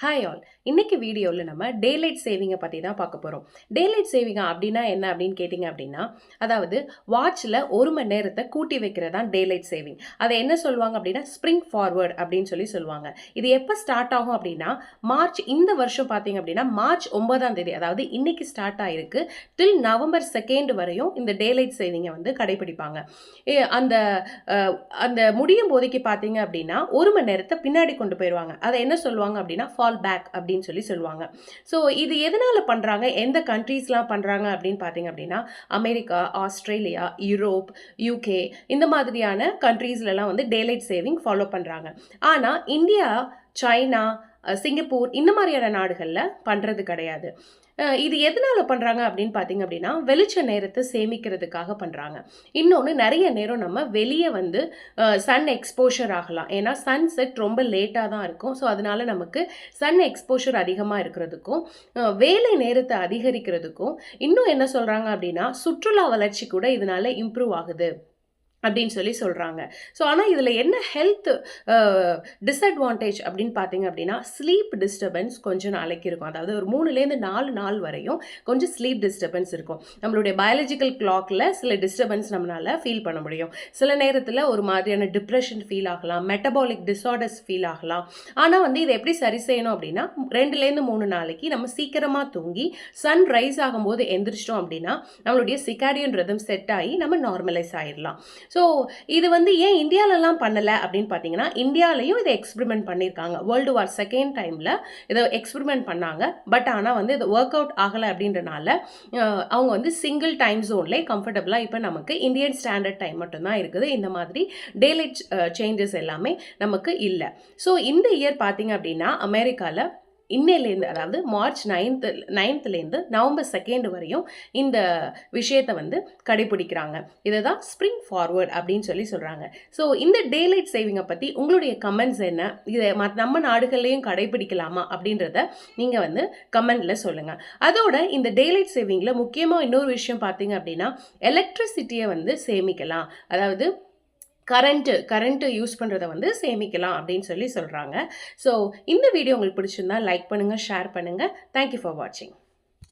Hi all. இன்னைக்கு வீடியோவில் நம்ம டேலைட் சேவிங்கை பற்றி தான் பார்க்க போகிறோம். டேலைட் சேவிங் அப்படின்னா என்ன அப்படின்னு கேட்டிங்க அப்படின்னா, அதாவது வாட்சில் 1 மணி நேரத்தை கூட்டி வைக்கிறது தான் டேலைட் சேவிங். அதை என்ன சொல்லுவாங்க அப்படின்னா ஸ்ப்ரிங் ஃபார்வர்ட் அப்படின்னு சொல்லுவாங்க. இது எப்போ ஸ்டார்ட் ஆகும் அப்படின்னா இந்த வருஷம் பார்த்தீங்க அப்படின்னா மார்ச் 9ஆம் தேதி, அதாவது இன்னைக்கு ஸ்டார்ட் ஆகிருக்கு. டில் நவம்பர் 2 வரையும் இந்த டேலைட் சேவிங்கை வந்து கடைபிடிப்பாங்க. அந்த அந்த முடியும் போதைக்கு பார்த்தீங்க அப்படின்னா 1 மணி நேரத்தை பின்னாடி கொண்டு போயிடுவாங்க. அதை என்ன சொல்லுவாங்க அப்படின்னா பேக் அப்படின்னு சொல்லுவாங்க. ஸோ இது எதனால பண்றாங்க, எந்த கண்ட்ரீஸ்லாம் பண்றாங்க அப்படின்னு பார்த்தீங்க அப்படின்னா அமெரிக்கா, ஆஸ்திரேலியா, யூரோப், யூகே இந்த மாதிரியான கண்ட்ரீஸ்லாம் வந்து டேலைட் சேவிங் ஃபாலோ பண்றாங்க. ஆனா இந்தியா, சைனா, சிங்கப்பூர் இந்த மாதிரியான நாடுகளில் பண்றது கிடையாது. இது எதனால பண்றாங்க அப்படின்னு பார்த்தீங்க அப்படின்னா வெளிச்ச நேரத்தை சேமிக்கிறதுக்காக பண்றாங்க. இன்னொன்று, நிறைய நேரம் நம்ம வெளியே வந்து சன் எக்ஸ்போஷர் ஆகலாம். ஏன்னா சன் செட் ரொம்ப லேட்டாக தான் இருக்கும். ஸோ அதனால நமக்கு சன் எக்ஸ்போஷர் அதிகமாக இருக்கிறதுக்கும் வேலை நேரத்தை அதிகரிக்கிறதுக்கும் இன்னும் என்ன சொல்றாங்க அப்படின்னா சுற்றுலா வளர்ச்சி கூட இதனால இம்ப்ரூவ் ஆகுது அப்படின்னு சொல்கிறாங்க. ஸோ ஆனால் இதில் என்ன ஹெல்த் டிஸ்அட்வான்டேஜ் அப்படின்னு பார்த்தீங்க அப்படின்னா ஸ்லீப் டிஸ்டர்பன்ஸ் கொஞ்சம் நாளைக்கு இருக்கும். அதாவது ஒரு 3லேருந்து 4 நாள் வரையும் கொஞ்சம் ஸ்லீப் டிஸ்டர்பன்ஸ் இருக்கும். நம்மளுடைய பயாலஜிக்கல் கிளாக்கில் சில டிஸ்டர்பன்ஸ் நம்மளால் ஃபீல் பண்ண முடியும். சில நேரத்தில் ஒரு மாதிரியான டிப்ரெஷன் ஃபீல் ஆகலாம், மெட்டபாலிக் டிஸார்டர்ஸ் ஃபீல் ஆகலாம். ஆனால் வந்து இதை எப்படி சரி செய்யணும் அப்படின்னா 2லேருந்து 3 நாளைக்கு நம்ம சீக்கிரமாக தூங்கி சன் ரைஸ் ஆகும்போது எந்திரிச்சிட்டோம் அப்படின்னா நம்மளுடைய சிர்காடியன் ரிதம் செட் ஆகி நம்ம நார்மலைஸ் ஆகிடலாம். ஸோ இது வந்து ஏன் இந்தியாவிலலாம் பண்ணலை அப்படின்னு பார்த்தீங்கன்னா இந்தியாவிலையும் இதை எக்ஸ்பெரிமெண்ட் பண்ணியிருக்காங்க. வேர்ல்டு வார் 2 டைமில் இதை எக்ஸ்பெரிமெண்ட் பண்ணாங்க. பட் ஆனால் வந்து இது ஒர்க் அவுட் ஆகலை அப்படின்றனால அவங்க வந்து சிங்கிள் டைம் ஜோன்லேயே கம்ஃபர்டபுளாக இப்போ நமக்கு இந்தியன் ஸ்டாண்டர்ட் டைம் மட்டும்தான் இருக்குது. இந்த மாதிரி டேலைட் சேஞ்சஸ் எல்லாமே நமக்கு இல்லை. ஸோ இந்த இயர் பார்த்தீங்க அப்படின்னா அமெரிக்காவில் இன்னையிலேருந்து, அதாவது மார்ச் 9லேருந்து நவம்பர் 2 வரையும் இந்த விஷயத்தை வந்து கடைபிடிக்கிறாங்க. இதை தான் ஸ்ப்ரிங் ஃபார்வர்ட் அப்படின்னு சொல்கிறாங்க. ஸோ இந்த டேலைட் சேவிங்கை பற்றி உங்களுடைய கமெண்ட்ஸ் என்ன, இதை நம்ம நாடுகள்லையும் கடைபிடிக்கலாமா அப்படின்றத நீங்கள் வந்து கமெண்டில் சொல்லுங்கள். அதோட இந்த டேலைட் சேவிங்கில் முக்கியமாக இன்னொரு விஷயம் பார்த்தீங்க அப்படின்னா எலக்ட்ரிசிட்டியை வந்து சேமிக்கலாம். அதாவது கரண்ட்டு யூஸ் பண்ணுறதை வந்து சேமிக்கலாம் அப்படின்னு சொல்கிறாங்க. ஸோ இந்த வீடியோ உங்களுக்கு பிடிச்சிருந்தா லைக் பண்ணுங்கள், ஷேர் பண்ணுங்கள். தேங்க்யூ ஃபார் வாட்சிங்.